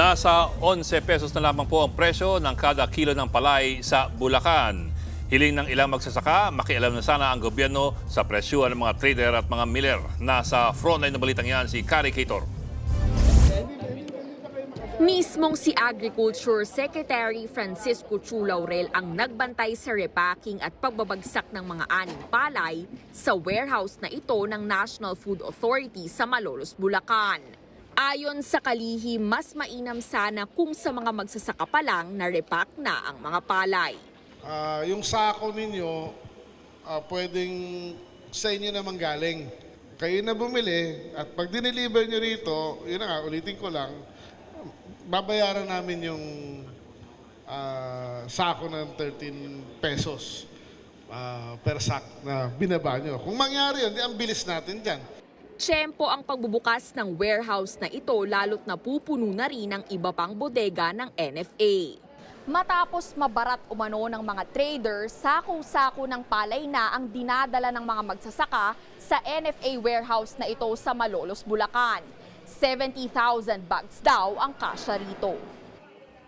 Nasa 11 pesos na lamang po ang presyo ng kada kilo ng palay sa Bulacan. Hiling ng ilang magsasaka, makialam na sana ang gobyerno sa presyuhan ng mga trader at mga miller. Nasa frontline na balitang yan si Kari Cator. Mismong si Agriculture Secretary Francisco Chu Laurel ang nagbantay sa repacking at pagbabagsak ng mga aning palay sa warehouse na ito ng National Food Authority sa Malolos, Bulacan. Ayon sa kalihim, mas mainam sana kung sa mga magsasaka pa lang na repack na ang mga palay. Yung sako ninyo, pwedeng sa inyo naman galing. Kayo na bumili at pag dineliver nyo rito, yun na nga, ulitin ko lang, babayaran namin yung sako ng 13 pesos per sack na binaba nyo. Kung mangyari yun, ang bilis natin dyan. Tiyempo ang pagbubukas ng warehouse na ito lalo't napupuno na rin ang iba pang bodega ng NFA. Matapos mabarat umano ng mga traders, sako-sako ng palay na ang dinadala ng mga magsasaka sa NFA warehouse na ito sa Malolos, Bulacan. 70,000 bags daw ang kasya rito.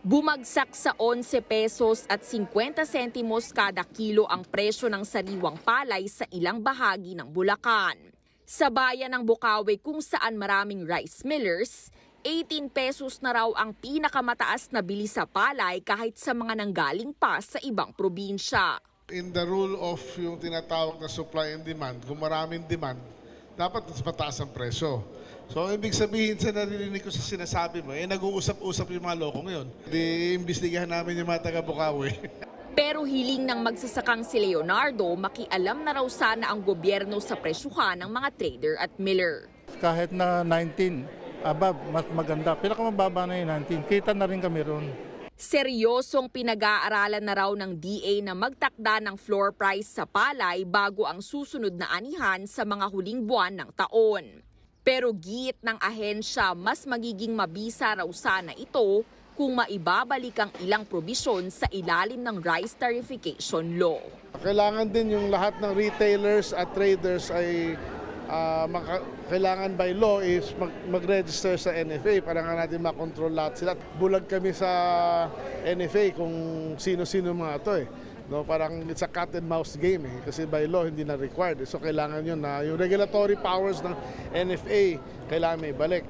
Bumagsak sa 11 pesos at 50 sentimos kada kilo ang presyo ng sariwang palay sa ilang bahagi ng Bulacan. Sa bayan ng Bukawi kung saan maraming rice millers, 18 pesos na raw ang pinakamataas na bili sa palay kahit sa mga nanggaling pa sa ibang probinsya. In the rule of yung tinatawag na supply and demand, kung maraming demand, dapat mas mataas ang presyo. So, ibig sabihin sa narinig ko sa sinasabi mo, nag-uusap-usap yung mga loko ngayon. Iimbestigahan namin yung mga taga-Bukawi. Pero hiling ng magsasakang si Leonardo, makialam na raw sana ang gobyerno sa presyuhan ng mga trader at miller. Kahit na 19, above, mas maganda. Pinakamababa na yung 19, kita na rin kami ron. Seryosong pinag-aaralan na raw ng DA na magtakda ng floor price sa palay bago ang susunod na anihan sa mga huling buwan ng taon. Pero giit ng ahensya, mas magiging mabisa raw sana ito kung maibabalik ang ilang probisyon sa ilalim ng rice tarification law. Kailangan din yung lahat ng retailers at traders ay kailangan by law is mag-register sa NFA para nga natin makontrol lahat sila. Bulag kami sa NFA kung sino-sino mga ito eh. No, parang it's a cat and mouse game eh, kasi by law hindi na required. So kailangan yun na yung regulatory powers ng NFA kailangan may balik.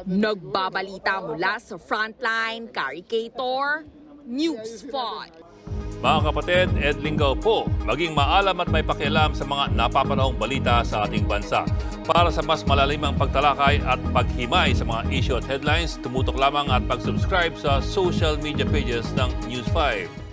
Nagbabalita mula sa Frontline, Kari Cator, News 5. Mga kapatid, Ed Lingaw po, maging maalam at may pakialam sa mga napapanahong balita sa ating bansa. Para sa mas malalimang pagtalakay at paghimay sa mga issue at headlines, tumutok lamang at pag-subscribe sa social media pages ng News 5.